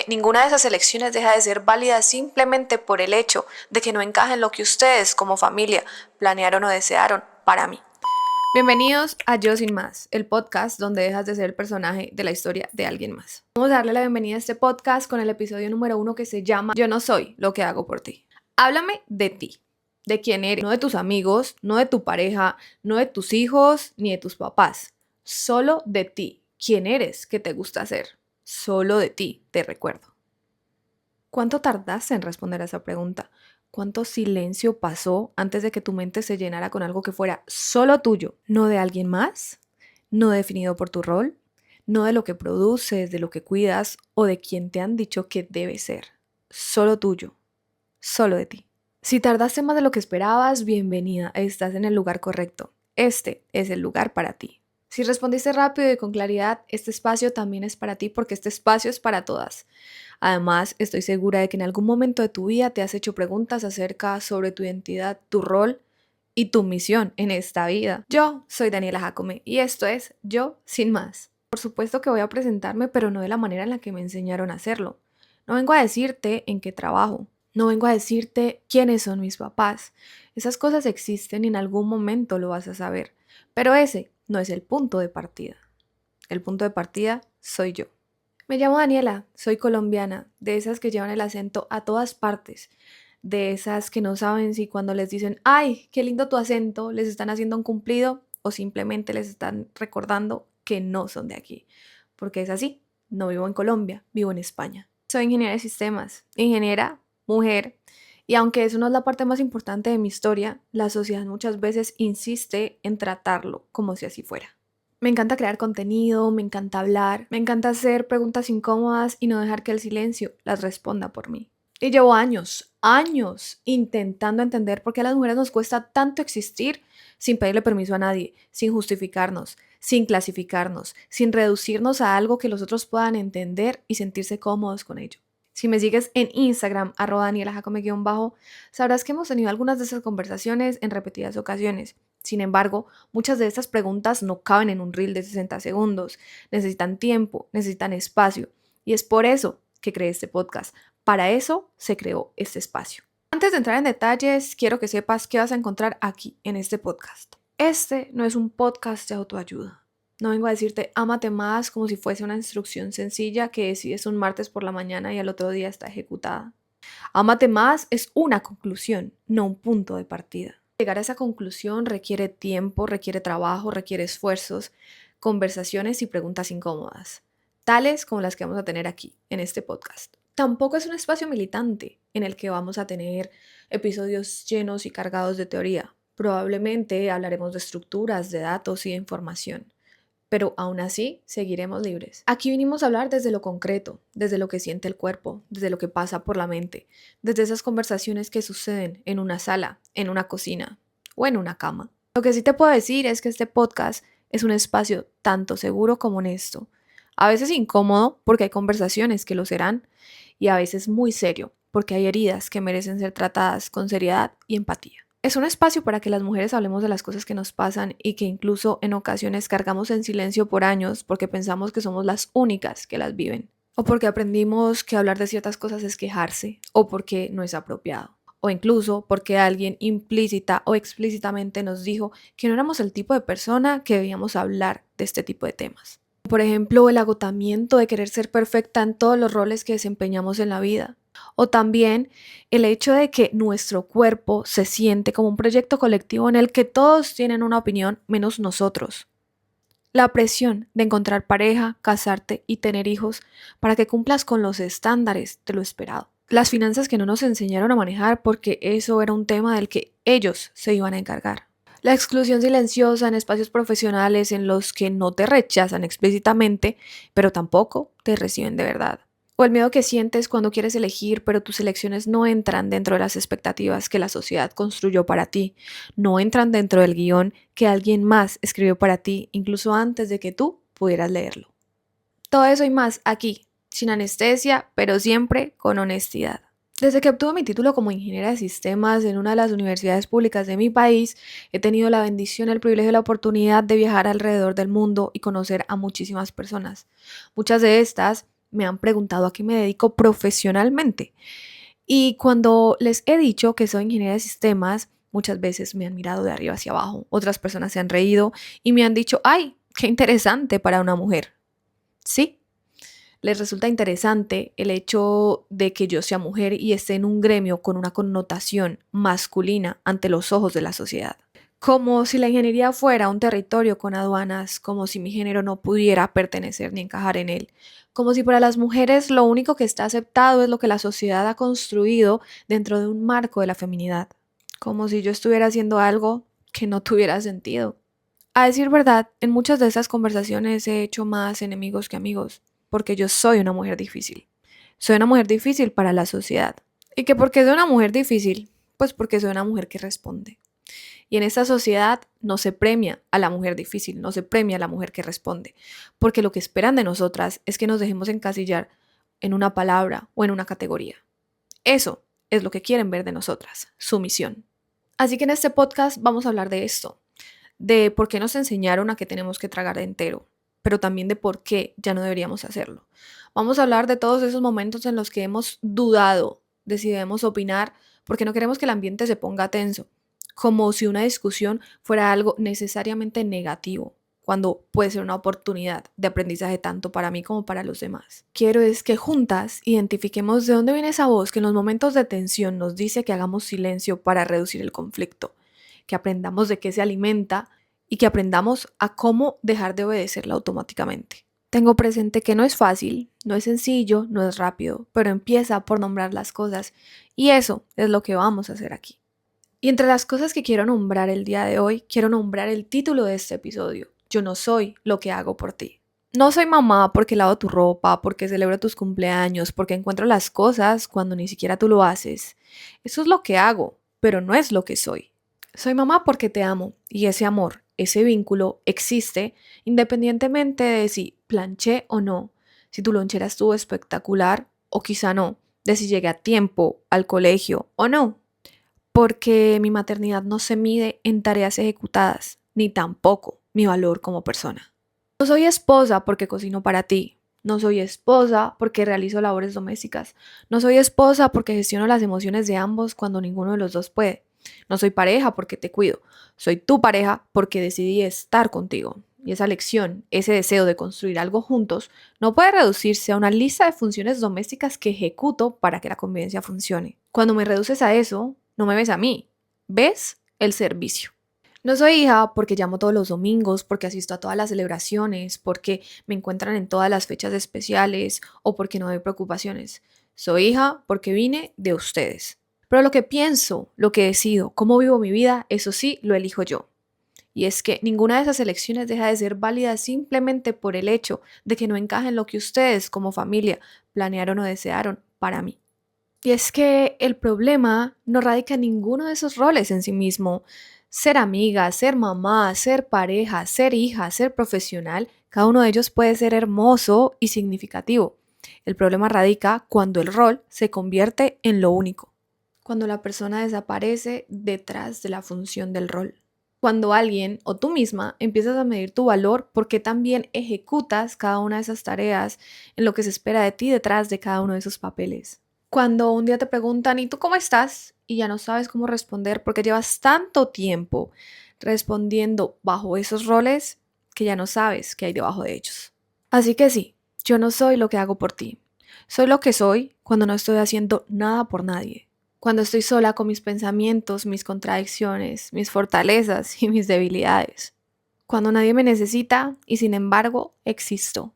ninguna de esas elecciones deja de ser válida simplemente por el hecho de que no encaja en lo que ustedes como familia planearon o desearon para mí. Bienvenidos a Yo Sin Más, el podcast donde dejas de ser el personaje de la historia de alguien más. Vamos a darle la bienvenida a este podcast con el episodio número 1 que se llama Yo no soy lo que hago por ti. Háblame de ti, de quién eres, no de tus amigos, no de tu pareja, no de tus hijos, ni de tus papás. Solo de ti, quién eres, qué te gusta hacer. Solo de ti, te recuerdo. ¿Cuánto tardaste en responder a esa pregunta? ¿Cuánto silencio pasó antes de que tu mente se llenara con algo que fuera solo tuyo, no de alguien más, no definido por tu rol, no de lo que produces, de lo que cuidas o de quien te han dicho que debe ser? Solo tuyo, solo de ti. Si tardaste más de lo que esperabas, bienvenida, estás en el lugar correcto. Este es el lugar para ti. Si respondiste rápido y con claridad, este espacio también es para ti porque este espacio es para todas. Además, estoy segura de que en algún momento de tu vida te has hecho preguntas acerca sobre tu identidad, tu rol y tu misión en esta vida. Yo soy Daniela Jacome y esto es Yo Sin Más. Por supuesto que voy a presentarme, pero no de la manera en la que me enseñaron a hacerlo. No vengo a decirte en qué trabajo. No vengo a decirte quiénes son mis papás. Esas cosas existen y en algún momento lo vas a saber. Pero ese no es el punto de partida. El punto de partida soy yo. Me llamo Daniela, soy colombiana, de esas que llevan el acento a todas partes, de esas que no saben si cuando les dicen, ¡ay, qué lindo tu acento!, les están haciendo un cumplido o simplemente les están recordando que no son de aquí. Porque es así, no vivo en Colombia, vivo en España. Soy ingeniera de sistemas, ingeniera, mujer, y aunque eso no es la parte más importante de mi historia, la sociedad muchas veces insiste en tratarlo como si así fuera. Me encanta crear contenido, me encanta hablar, me encanta hacer preguntas incómodas y no dejar que el silencio las responda por mí. Y llevo años intentando entender por qué a las mujeres nos cuesta tanto existir sin pedirle permiso a nadie, sin justificarnos, sin clasificarnos, sin reducirnos a algo que los otros puedan entender y sentirse cómodos con ello. Si me sigues en Instagram, @DanielaJacome_, sabrás que hemos tenido algunas de esas conversaciones en repetidas ocasiones. Sin embargo, muchas de estas preguntas no caben en un reel de 60 segundos. Necesitan tiempo, necesitan espacio. Y es por eso que creé este podcast. Para eso se creó este espacio. Antes de entrar en detalles, quiero que sepas qué vas a encontrar aquí en este podcast. Este no es un podcast de autoayuda. No vengo a decirte ámate más como si fuese una instrucción sencilla que decides un martes por la mañana y al otro día está ejecutada. Ámate más es una conclusión, no un punto de partida. Llegar a esa conclusión requiere tiempo, requiere trabajo, requiere esfuerzos, conversaciones y preguntas incómodas, tales como las que vamos a tener aquí, en este podcast. Tampoco es un espacio militante en el que vamos a tener episodios llenos y cargados de teoría. Probablemente hablaremos de estructuras, de datos y de información, pero aún así seguiremos libres. Aquí vinimos a hablar desde lo concreto, desde lo que siente el cuerpo, desde lo que pasa por la mente, desde esas conversaciones que suceden en una sala, en una cocina o en una cama. Lo que sí te puedo decir es que este podcast es un espacio tanto seguro como honesto, a veces incómodo porque hay conversaciones que lo serán y a veces muy serio porque hay heridas que merecen ser tratadas con seriedad y empatía. Es un espacio para que las mujeres hablemos de las cosas que nos pasan y que incluso en ocasiones cargamos en silencio por años porque pensamos que somos las únicas que las viven. O porque aprendimos que hablar de ciertas cosas es quejarse, o porque no es apropiado. O incluso porque alguien implícita o explícitamente nos dijo que no éramos el tipo de persona que debíamos hablar de este tipo de temas. Por ejemplo, el agotamiento de querer ser perfecta en todos los roles que desempeñamos en la vida. O también el hecho de que nuestro cuerpo se siente como un proyecto colectivo en el que todos tienen una opinión menos nosotros. La presión de encontrar pareja, casarte y tener hijos para que cumplas con los estándares de lo esperado. Las finanzas que no nos enseñaron a manejar porque eso era un tema del que ellos se iban a encargar. La exclusión silenciosa en espacios profesionales en los que no te rechazan explícitamente, pero tampoco te reciben de verdad. O el miedo que sientes cuando quieres elegir, pero tus elecciones no entran dentro de las expectativas que la sociedad construyó para ti, no entran dentro del guión que alguien más escribió para ti, incluso antes de que tú pudieras leerlo. Todo eso y más aquí, sin anestesia, pero siempre con honestidad. Desde que obtuve mi título como ingeniera de sistemas en una de las universidades públicas de mi país, he tenido la bendición, el privilegio y la oportunidad de viajar alrededor del mundo y conocer a muchísimas personas. Muchas de estas me han preguntado a qué me dedico profesionalmente. Y cuando les he dicho que soy ingeniera de sistemas, muchas veces me han mirado de arriba hacia abajo. Otras personas se han reído y me han dicho, ¡ay, qué interesante para una mujer! Sí, les resulta interesante el hecho de que yo sea mujer y esté en un gremio con una connotación masculina ante los ojos de la sociedad. Como si la ingeniería fuera un territorio con aduanas, como si mi género no pudiera pertenecer ni encajar en él, como si para las mujeres lo único que está aceptado es lo que la sociedad ha construido dentro de un marco de la feminidad, como si yo estuviera haciendo algo que no tuviera sentido. A decir verdad, en muchas de esas conversaciones he hecho más enemigos que amigos, porque yo soy una mujer difícil. Soy una mujer difícil para la sociedad. ¿Y que por qué soy una mujer difícil? Pues porque soy una mujer que responde. Y en esta sociedad no se premia a la mujer difícil, no se premia a la mujer que responde, porque lo que esperan de nosotras es que nos dejemos encasillar en una palabra o en una categoría. Eso es lo que quieren ver de nosotras, sumisión. Así que en este podcast vamos a hablar de esto, de por qué nos enseñaron a que tenemos que tragar entero, pero también de por qué ya no deberíamos hacerlo. Vamos a hablar de todos esos momentos en los que hemos dudado de si debemos opinar porque no queremos que el ambiente se ponga tenso, como si una discusión fuera algo necesariamente negativo, cuando puede ser una oportunidad de aprendizaje tanto para mí como para los demás. Quiero es que juntas identifiquemos de dónde viene esa voz que en los momentos de tensión nos dice que hagamos silencio para reducir el conflicto, que aprendamos de qué se alimenta y que aprendamos a cómo dejar de obedecerla automáticamente. Tengo presente que no es fácil, no es sencillo, no es rápido, pero empieza por nombrar las cosas y eso es lo que vamos a hacer aquí. Y entre las cosas que quiero nombrar el día de hoy, quiero nombrar el título de este episodio. Yo no soy lo que hago por ti. No soy mamá porque lavo tu ropa, porque celebro tus cumpleaños, porque encuentro las cosas cuando ni siquiera tú lo haces. Eso es lo que hago, pero no es lo que soy. Soy mamá porque te amo y ese amor, ese vínculo existe independientemente de si planché o no, si tu lonchera estuvo espectacular o quizá no, de si llegué a tiempo al colegio o no. Porque mi maternidad no se mide en tareas ejecutadas, ni tampoco mi valor como persona. No soy esposa porque cocino para ti. No soy esposa porque realizo labores domésticas. No soy esposa porque gestiono las emociones de ambos cuando ninguno de los dos puede. No soy pareja porque te cuido. Soy tu pareja porque decidí estar contigo. Y esa lección, ese deseo de construir algo juntos, no puede reducirse a una lista de funciones domésticas que ejecuto para que la convivencia funcione. Cuando me reduces a eso, no me ves a mí, ves el servicio. No soy hija porque llamo todos los domingos, porque asisto a todas las celebraciones, porque me encuentran en todas las fechas especiales o porque no hay preocupaciones. Soy hija porque vine de ustedes. Pero lo que pienso, lo que decido, cómo vivo mi vida, eso sí, lo elijo yo. Y es que ninguna de esas elecciones deja de ser válida simplemente por el hecho de que no encaja en lo que ustedes como familia planearon o desearon para mí. Y es que el problema no radica en ninguno de esos roles en sí mismo. Ser amiga, ser mamá, ser pareja, ser hija, ser profesional, cada uno de ellos puede ser hermoso y significativo. El problema radica cuando el rol se convierte en lo único, cuando la persona desaparece detrás de la función del rol. Cuando alguien o tú misma empiezas a medir tu valor porque también ejecutas cada una de esas tareas en lo que se espera de ti detrás de cada uno de esos papeles. Cuando un día te preguntan, ¿y tú cómo estás? Y ya no sabes cómo responder porque llevas tanto tiempo respondiendo bajo esos roles que ya no sabes qué hay debajo de ellos. Así que sí, yo no soy lo que hago por ti. Soy lo que soy cuando no estoy haciendo nada por nadie. Cuando estoy sola con mis pensamientos, mis contradicciones, mis fortalezas y mis debilidades. Cuando nadie me necesita y sin embargo existo.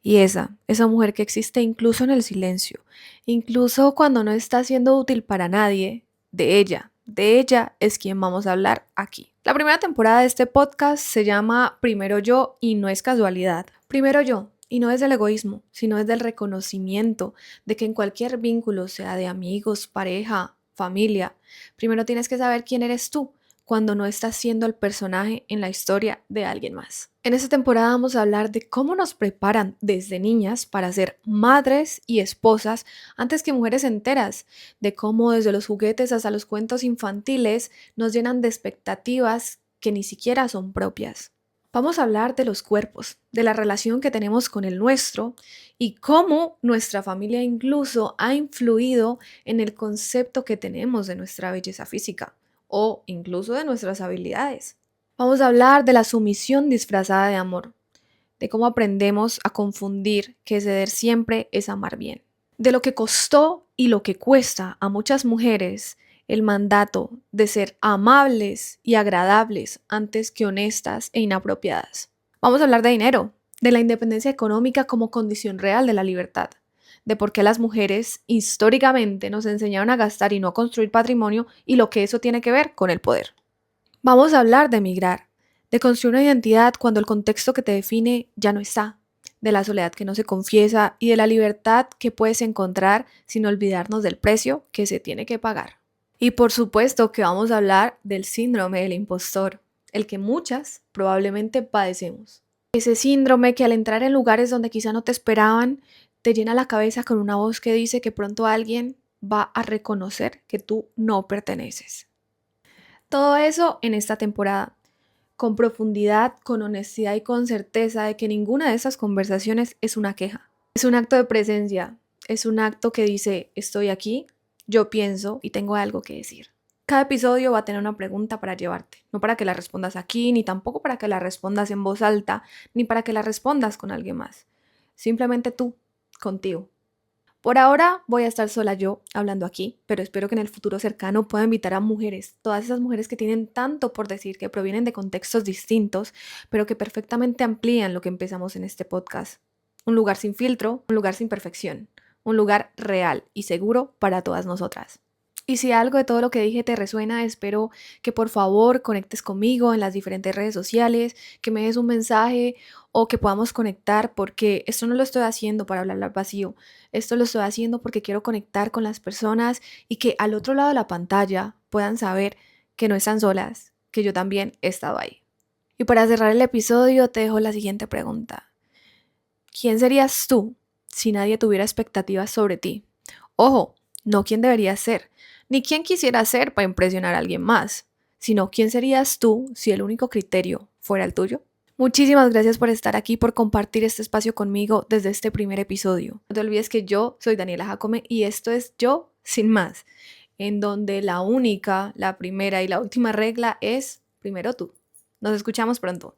Y esa mujer que existe incluso en el silencio, incluso cuando no está siendo útil para nadie, de ella es quien vamos a hablar aquí. La primera temporada de este podcast se llama Primero yo y no es casualidad. Primero yo, y no es del egoísmo, sino es del reconocimiento de que en cualquier vínculo, sea de amigos, pareja, familia, primero tienes que saber quién eres tú cuando no estás siendo el personaje en la historia de alguien más. En esta temporada vamos a hablar de cómo nos preparan desde niñas para ser madres y esposas antes que mujeres enteras, de cómo desde los juguetes hasta los cuentos infantiles nos llenan de expectativas que ni siquiera son propias. Vamos a hablar de los cuerpos, de la relación que tenemos con el nuestro y cómo nuestra familia incluso ha influido en el concepto que tenemos de nuestra belleza física o incluso de nuestras habilidades. Vamos a hablar de la sumisión disfrazada de amor, de cómo aprendemos a confundir que ceder siempre es amar bien, de lo que costó y lo que cuesta a muchas mujeres el mandato de ser amables y agradables antes que honestas e inapropiadas. Vamos a hablar de dinero, de la independencia económica como condición real de la libertad, de por qué las mujeres históricamente nos enseñaron a gastar y no a construir patrimonio y lo que eso tiene que ver con el poder. Vamos a hablar de emigrar, de construir una identidad cuando el contexto que te define ya no está, de la soledad que no se confiesa y de la libertad que puedes encontrar sin olvidarnos del precio que se tiene que pagar. Y por supuesto que vamos a hablar del síndrome del impostor, el que muchas probablemente padecemos. Ese síndrome que al entrar en lugares donde quizá no te esperaban, te llena la cabeza con una voz que dice que pronto alguien va a reconocer que tú no perteneces. Todo eso en esta temporada, con profundidad, con honestidad y con certeza de que ninguna de esas conversaciones es una queja. Es un acto de presencia, es un acto que dice, estoy aquí, yo pienso y tengo algo que decir. Cada episodio va a tener una pregunta para llevarte, no para que la respondas aquí, ni tampoco para que la respondas en voz alta, ni para que la respondas con alguien más. Simplemente tú, contigo. Por ahora voy a estar sola yo hablando aquí, pero espero que en el futuro cercano pueda invitar a mujeres, todas esas mujeres que tienen tanto por decir, que provienen de contextos distintos, pero que perfectamente amplían lo que empezamos en este podcast. Un lugar sin filtro, un lugar sin perfección, un lugar real y seguro para todas nosotras. Y si algo de todo lo que dije te resuena, espero que por favor conectes conmigo en las diferentes redes sociales, que me des un mensaje o que podamos conectar, porque esto no lo estoy haciendo para hablar al vacío, esto lo estoy haciendo porque quiero conectar con las personas y que al otro lado de la pantalla puedan saber que no están solas, que yo también he estado ahí. Y para cerrar el episodio te dejo la siguiente pregunta. ¿Quién serías tú si nadie tuviera expectativas sobre ti? Ojo, no quién deberías ser, ni quién quisiera ser para impresionar a alguien más, sino quién serías tú si el único criterio fuera el tuyo. Muchísimas gracias por estar aquí, por compartir este espacio conmigo desde este primer episodio. No te olvides que yo soy Daniela Jacome y esto es Yo Sin Más, en donde la única, la primera y la última regla es primero tú. Nos escuchamos pronto.